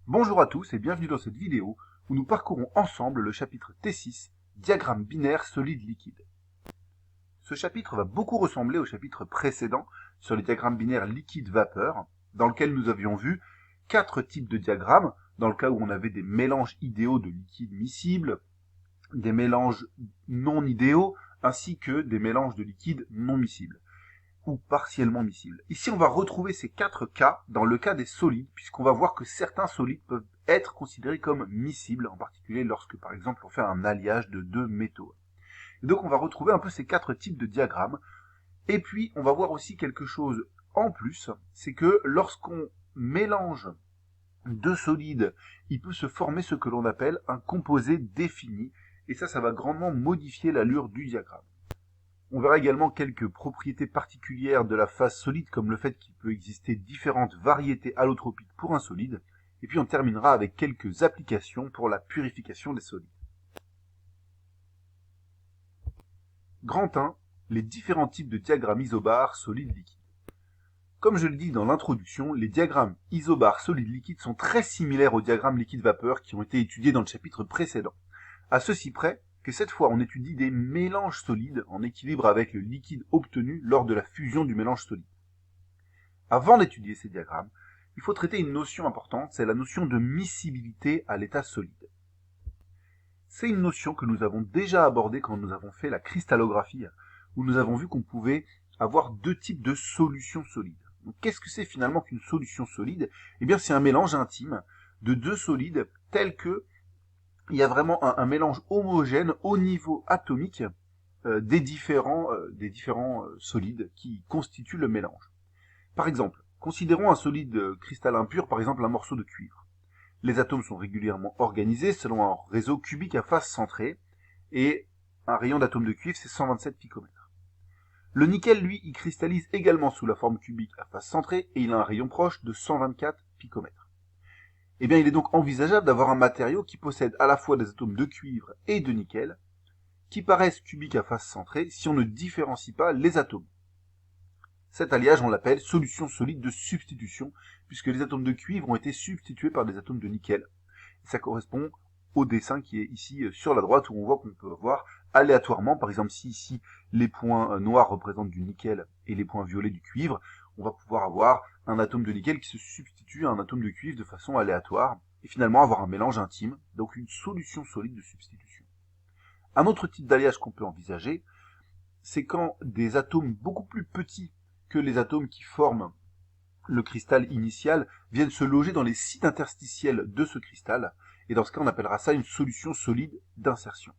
Bonjour à tous et bienvenue dans cette vidéo où nous parcourons ensemble le chapitre T6, diagramme binaire solide-liquide. Ce chapitre va beaucoup ressembler au chapitre précédent sur les diagrammes binaires liquide-vapeur, dans lequel nous avions vu 4 types de diagrammes, dans le cas où on avait des mélanges idéaux de liquides miscibles, des mélanges non idéaux, ainsi que des mélanges de liquides non miscibles ou partiellement miscibles. Ici, on va retrouver ces 4 cas dans le cas des solides, puisqu'on va voir que certains solides peuvent être considérés comme miscibles, en particulier lorsque, par exemple, on fait un alliage de 2 métaux. Et donc, on va retrouver un peu ces 4 types de diagrammes. Et puis, on va voir aussi quelque chose en plus, c'est que lorsqu'on mélange 2 solides, il peut se former ce que l'on appelle un composé défini, et ça va grandement modifier l'allure du diagramme. On verra également quelques propriétés particulières de la phase solide, comme le fait qu'il peut exister différentes variétés allotropiques pour un solide, et puis on terminera avec quelques applications pour la purification des solides. Grand 1, les différents types de diagrammes isobars solides-liquides. Comme je le dis dans l'introduction, les diagrammes isobars solides-liquides sont très similaires aux diagrammes liquide-vapeur qui ont été étudiés dans le chapitre précédent. À ceci près que cette fois on étudie des mélanges solides en équilibre avec le liquide obtenu lors de la fusion du mélange solide. Avant d'étudier ces diagrammes, il faut traiter une notion importante, c'est la notion de miscibilité à l'état solide. C'est une notion que nous avons déjà abordée quand nous avons fait la cristallographie, où nous avons vu qu'on pouvait avoir 2 types de solutions solides. Donc, qu'est-ce que c'est finalement qu'une solution solide ? Eh bien, c'est un mélange intime de 2 solides tels que il y a vraiment un mélange homogène au niveau atomique des différents solides qui constituent le mélange. Par exemple, considérons un solide cristallin pur, par exemple un morceau de cuivre. Les atomes sont régulièrement organisés selon un réseau cubique à face centrée, et un rayon d'atomes de cuivre, c'est 127 picomètres. Le nickel, lui, il cristallise également sous la forme cubique à face centrée, et il a un rayon proche de 124 picomètres. Eh bien, il est donc envisageable d'avoir un matériau qui possède à la fois des atomes de cuivre et de nickel, qui paraissent cubiques à face centrée si on ne différencie pas les atomes. Cet alliage, on l'appelle solution solide de substitution, puisque les atomes de cuivre ont été substitués par des atomes de nickel. Ça correspond au dessin qui est ici sur la droite, où on voit qu'on peut avoir aléatoirement, par exemple si ici les points noirs représentent du nickel et les points violets du cuivre, on va pouvoir avoir un atome de nickel qui se substitue à un atome de cuivre de façon aléatoire, et finalement avoir un mélange intime, donc une solution solide de substitution. Un autre type d'alliage qu'on peut envisager, c'est quand des atomes beaucoup plus petits que les atomes qui forment le cristal initial viennent se loger dans les sites interstitiels de ce cristal, et dans ce cas on appellera ça une solution solide d'insertion.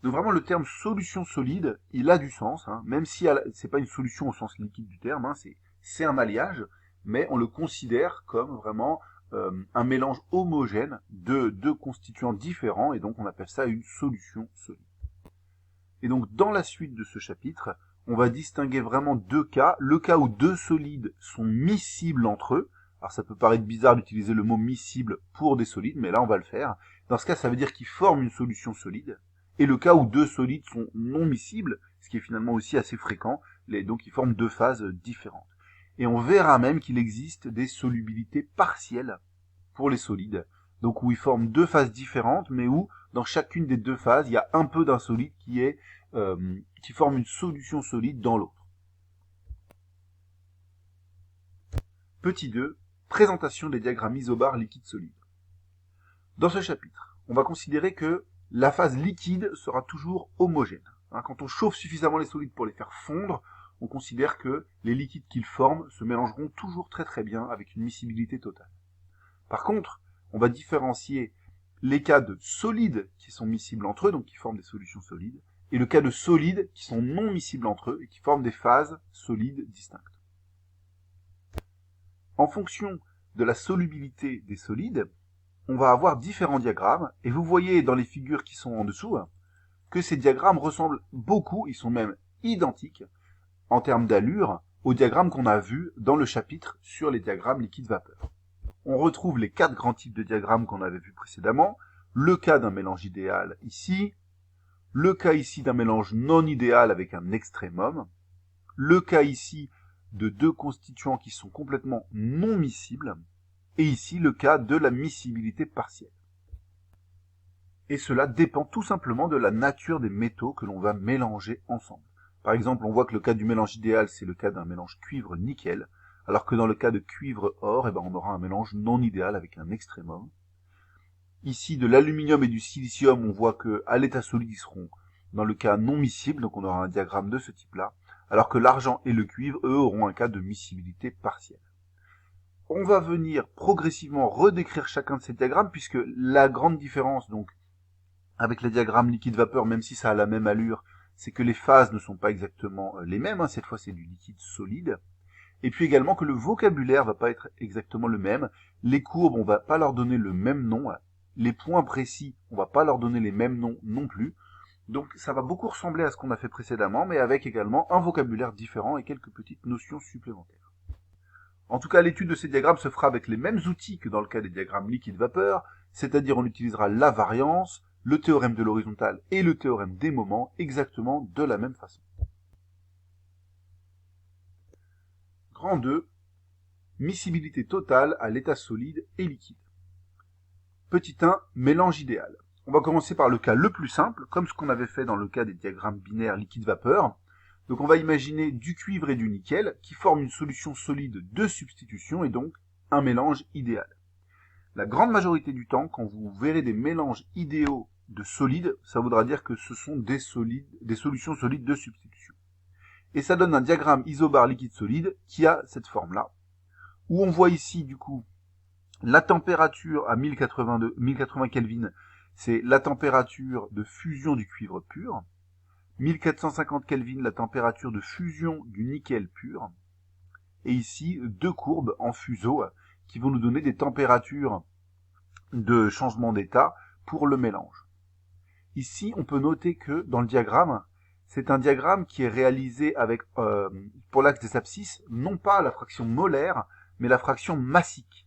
Donc vraiment le terme solution solide, il a du sens, même si c'est pas une solution au sens liquide du terme, c'est un alliage, mais on le considère comme vraiment un mélange homogène de 2 constituants différents, et donc on appelle ça une solution solide. Et donc dans la suite de ce chapitre, on va distinguer vraiment 2 cas, le cas où 2 solides sont miscibles entre eux. Alors ça peut paraître bizarre d'utiliser le mot miscible pour des solides, mais là on va le faire. Dans ce cas, ça veut dire qu'ils forment une solution solide, et le cas où 2 solides sont non miscibles, ce qui est finalement aussi assez fréquent, donc ils forment 2 phases différentes. Et on verra même qu'il existe des solubilités partielles pour les solides, donc où ils forment 2 phases différentes, mais où dans chacune des 2 phases, il y a un peu d'un solide qui forme une solution solide dans l'autre. Petit 2, présentation des diagrammes isobars liquide-solide. Dans ce chapitre, on va considérer que la phase liquide sera toujours homogène. Quand on chauffe suffisamment les solides pour les faire fondre, on considère que les liquides qu'ils forment se mélangeront toujours très très bien avec une miscibilité totale. Par contre, on va différencier les cas de solides qui sont miscibles entre eux, donc qui forment des solutions solides, et le cas de solides qui sont non miscibles entre eux et qui forment des phases solides distinctes. En fonction de la solubilité des solides, on va avoir différents diagrammes, et vous voyez dans les figures qui sont en dessous que ces diagrammes ressemblent beaucoup, ils sont même identiques en termes d'allure aux diagrammes qu'on a vus dans le chapitre sur les diagrammes liquide-vapeur. On retrouve les 4 grands types de diagrammes qu'on avait vus précédemment, le cas d'un mélange idéal ici, le cas ici d'un mélange non idéal avec un extrémum, le cas ici de 2 constituants qui sont complètement non miscibles, et ici le cas de la miscibilité partielle. Et cela dépend tout simplement de la nature des métaux que l'on va mélanger ensemble. Par exemple, on voit que le cas du mélange idéal, c'est le cas d'un mélange cuivre-nickel, alors que dans le cas de cuivre-or, on aura un mélange non idéal avec un extrémum. Ici, de l'aluminium et du silicium, on voit que à l'état solide, ils seront dans le cas non miscible, donc on aura un diagramme de ce type-là, alors que l'argent et le cuivre, eux, auront un cas de miscibilité partielle. On va venir progressivement redécrire chacun de ces diagrammes, puisque la grande différence, donc, avec les diagrammes liquide-vapeur, même si ça a la même allure, c'est que les phases ne sont pas exactement les mêmes, cette fois c'est du liquide solide, et puis également que le vocabulaire va pas être exactement le même, les courbes, on va pas leur donner le même nom, les points précis, on va pas leur donner les mêmes noms non plus, donc ça va beaucoup ressembler à ce qu'on a fait précédemment, mais avec également un vocabulaire différent et quelques petites notions supplémentaires. En tout cas, l'étude de ces diagrammes se fera avec les mêmes outils que dans le cas des diagrammes liquide-vapeur, c'est-à-dire on utilisera la variance, le théorème de l'horizontale et le théorème des moments exactement de la même façon. Grand 2, miscibilité totale à l'état solide et liquide. Petit 1, mélange idéal. On va commencer par le cas le plus simple, comme ce qu'on avait fait dans le cas des diagrammes binaires liquide-vapeur. Donc on va imaginer du cuivre et du nickel qui forment une solution solide de substitution et donc un mélange idéal. La grande majorité du temps, quand vous verrez des mélanges idéaux de solides, ça voudra dire que ce sont des solutions solides de substitution. Et ça donne un diagramme isobar liquide solide qui a cette forme-là, où on voit ici du coup la température à 1080 Kelvin, c'est la température de fusion du cuivre pur, 1450 Kelvin, la température de fusion du nickel pur, et ici deux courbes en fuseau qui vont nous donner des températures de changement d'état pour le mélange. Ici, on peut noter que dans le diagramme, c'est un diagramme qui est réalisé avec, pour l'axe des abscisses, non pas la fraction molaire, mais la fraction massique.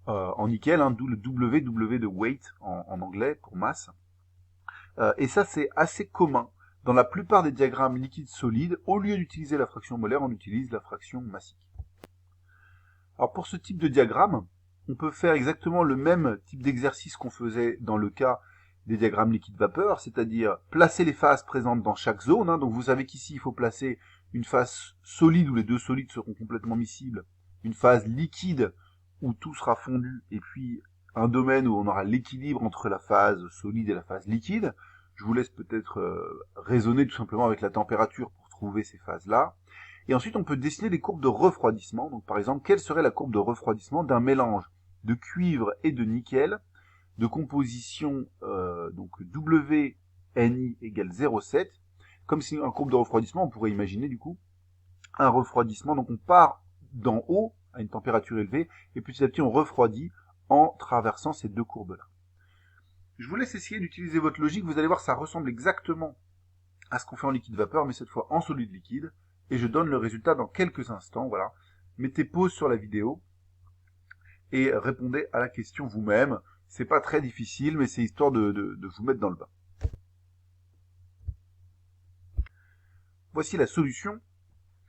En nickel, d'où le W de weight en anglais pour masse. Et ça, c'est assez commun. Dans la plupart des diagrammes liquides solides, au lieu d'utiliser la fraction molaire, on utilise la fraction massique. Alors pour ce type de diagramme, on peut faire exactement le même type d'exercice qu'on faisait dans le cas des diagrammes liquide-vapeur, c'est-à-dire placer les phases présentes dans chaque zone. Donc vous savez qu'ici, il faut placer une phase solide où les deux solides seront complètement miscibles, une phase liquide où tout sera fondu, et puis un domaine où on aura l'équilibre entre la phase solide et la phase liquide. Je vous laisse peut-être raisonner tout simplement avec la température pour trouver ces phases-là. Et ensuite, on peut dessiner des courbes de refroidissement. Donc par exemple, quelle serait la courbe de refroidissement d'un mélange de cuivre et de nickel de composition donc WNI égale 0,7. Comme si un courbe de refroidissement, on pourrait imaginer du coup un refroidissement. Donc on part d'en haut à une température élevée et petit à petit on refroidit en traversant ces deux courbes-là. Je vous laisse essayer d'utiliser votre logique. Vous allez voir, ça ressemble exactement à ce qu'on fait en liquide-vapeur, mais cette fois en solide liquide. Et je donne le résultat dans quelques instants. Voilà. Mettez pause sur la vidéo et répondez à la question vous-même. C'est pas très difficile, mais c'est histoire de vous mettre dans le bain. Voici la solution.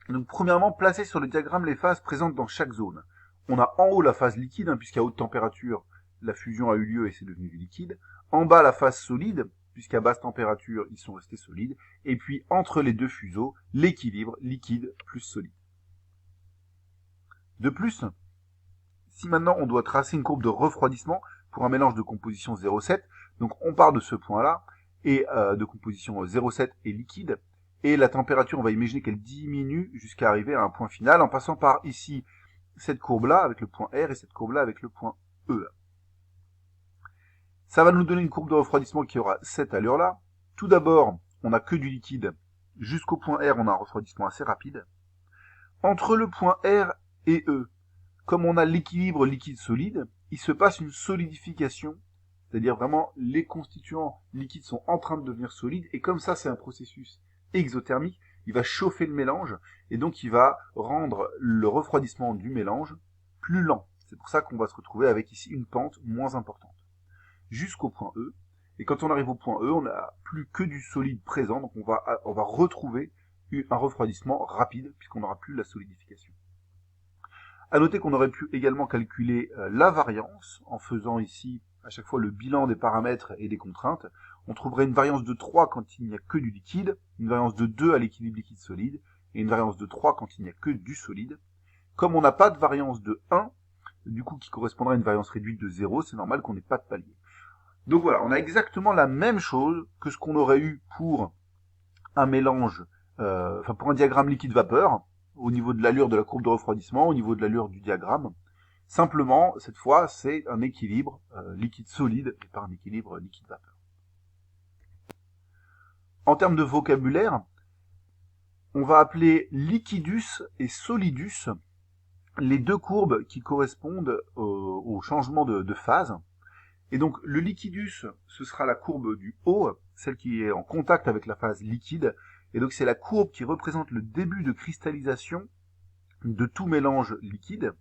Donc premièrement, placez sur le diagramme les phases présentes dans chaque zone. On a en haut la phase liquide, puisqu'à haute température, la fusion a eu lieu et c'est devenu du liquide. En bas, la phase solide, puisqu'à basse température, ils sont restés solides. Et puis, entre les deux fuseaux, l'équilibre liquide plus solide. De plus, si maintenant on doit tracer une courbe de refroidissement pour un mélange de composition 0,7, donc on part de ce point-là, et de composition 0,7 et liquide, et la température, on va imaginer qu'elle diminue jusqu'à arriver à un point final, en passant par ici, cette courbe-là avec le point R, et cette courbe-là avec le point E. Ça va nous donner une courbe de refroidissement qui aura cette allure-là. Tout d'abord, on n'a que du liquide. Jusqu'au point R, on a un refroidissement assez rapide. Entre le point R et E, comme on a l'équilibre liquide-solide, il se passe une solidification, c'est-à-dire vraiment les constituants liquides sont en train de devenir solides, et comme ça c'est un processus exothermique, il va chauffer le mélange, et donc il va rendre le refroidissement du mélange plus lent. C'est pour ça qu'on va se retrouver avec ici une pente moins importante. Jusqu'au point E, et quand on arrive au point E, on n'a plus que du solide présent, donc on va retrouver un refroidissement rapide, puisqu'on n'aura plus la solidification. À noter qu'on aurait pu également calculer la variance en faisant ici à chaque fois le bilan des paramètres et des contraintes. On trouverait une variance de 3 quand il n'y a que du liquide, une variance de 2 à l'équilibre liquide-solide, et une variance de 3 quand il n'y a que du solide. Comme on n'a pas de variance de 1, du coup qui correspondra à une variance réduite de 0, c'est normal qu'on n'ait pas de palier. Donc voilà, on a exactement la même chose que ce qu'on aurait eu pour un mélange, pour un diagramme liquide-vapeur, au niveau de l'allure de la courbe de refroidissement, au niveau de l'allure du diagramme. Simplement, cette fois, c'est un équilibre liquide-solide et pas un équilibre liquide-vapeur. En termes de vocabulaire, on va appeler liquidus et solidus les deux courbes qui correspondent au changement de phase. Et donc le liquidus, ce sera la courbe du haut, celle qui est en contact avec la phase liquide. Et donc c'est la courbe qui représente le début de cristallisation de tout mélange liquide.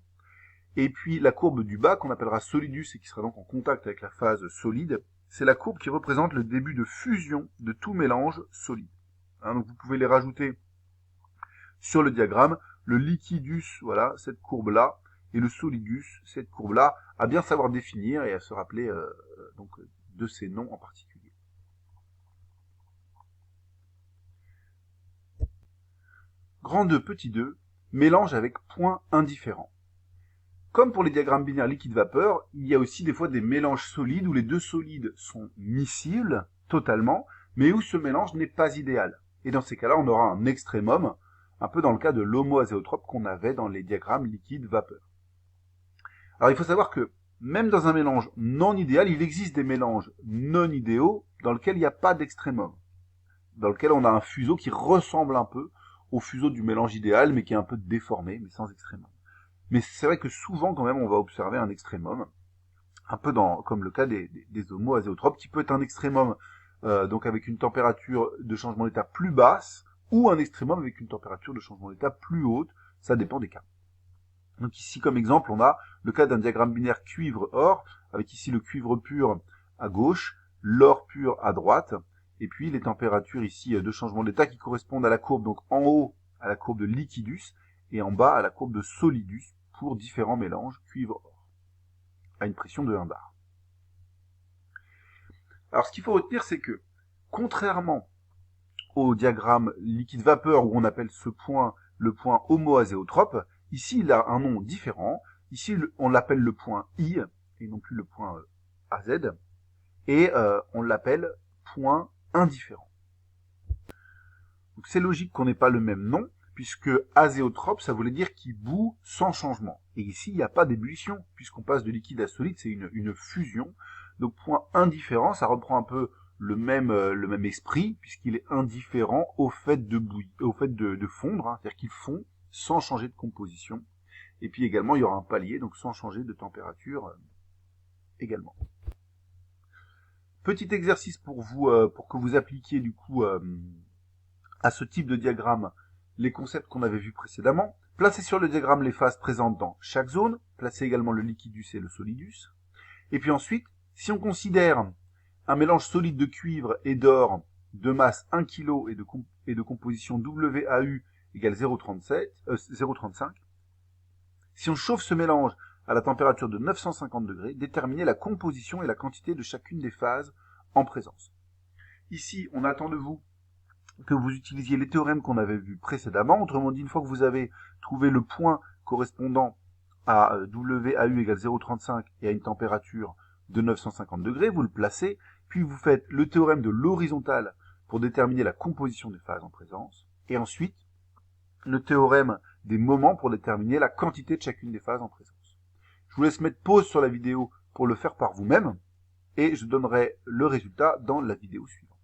Et puis la courbe du bas, qu'on appellera solidus et qui sera donc en contact avec la phase solide, c'est la courbe qui représente le début de fusion de tout mélange solide. Donc vous pouvez les rajouter sur le diagramme. Le liquidus, voilà, cette courbe-là, et le solidus, cette courbe-là, à bien savoir définir et à se rappeler donc de ces noms en particulier. Grand 2, petit 2, mélange avec point indifférent. Comme pour les diagrammes binaires liquide-vapeur, il y a aussi des fois des mélanges solides où les deux solides sont miscibles totalement, mais où ce mélange n'est pas idéal. Et dans ces cas-là, on aura un extrémum, un peu dans le cas de l'homoazéotrope qu'on avait dans les diagrammes liquide-vapeur. Alors il faut savoir que même dans un mélange non idéal, il existe des mélanges non idéaux dans lesquels il n'y a pas d'extrémum, dans lequel on a un fuseau qui ressemble un peu au fuseau du mélange idéal, mais qui est un peu déformé, mais sans extrémum. Mais c'est vrai que souvent, quand même, on va observer un extrémum, un peu comme le cas des homoazéotropes, qui peut être un extrémum donc avec une température de changement d'état plus basse, ou un extrémum avec une température de changement d'état plus haute, ça dépend des cas. Donc ici, comme exemple, on a le cas d'un diagramme binaire cuivre-or, avec ici le cuivre pur à gauche, l'or pur à droite, et puis les températures ici de changement d'état qui correspondent à la courbe, donc en haut à la courbe de liquidus, et en bas à la courbe de solidus, pour différents mélanges cuivre-or, à une pression de 1 bar. Alors ce qu'il faut retenir, c'est que, contrairement au diagramme liquide-vapeur où on appelle ce point le point homoazéotrope, ici il a un nom différent, ici on l'appelle le point I, et non plus le point AZ, et on l'appelle point indifférent. Donc c'est logique qu'on n'ait pas le même nom, puisque azéotrope, ça voulait dire qu'il bout sans changement. Et ici, il n'y a pas d'ébullition, puisqu'on passe de liquide à solide, c'est une fusion. Donc point indifférent, ça reprend un peu le même esprit, puisqu'il est indifférent au fait de bouillir, au fait de fondre, c'est-à-dire qu'il fond sans changer de composition. Et puis également, il y aura un palier, donc sans changer de température également. Petit exercice pour vous, pour que vous appliquiez du coup à ce type de diagramme les concepts qu'on avait vus précédemment. Placez sur le diagramme les phases présentes dans chaque zone, placez également le liquidus et le solidus. Et puis ensuite, si on considère un mélange solide de cuivre et d'or de masse 1 kg et de composition WAU égale 0,35, si on chauffe ce mélange à la température de 950 degrés, déterminez la composition et la quantité de chacune des phases en présence. Ici, on attend de vous que vous utilisiez les théorèmes qu'on avait vus précédemment. Autrement dit, une fois que vous avez trouvé le point correspondant à WAU égale 0,35 et à une température de 950 degrés, vous le placez, puis vous faites le théorème de l'horizontale pour déterminer la composition des phases en présence, et ensuite le théorème des moments pour déterminer la quantité de chacune des phases en présence. Je vous laisse mettre pause sur la vidéo pour le faire par vous-même, et je donnerai le résultat dans la vidéo suivante.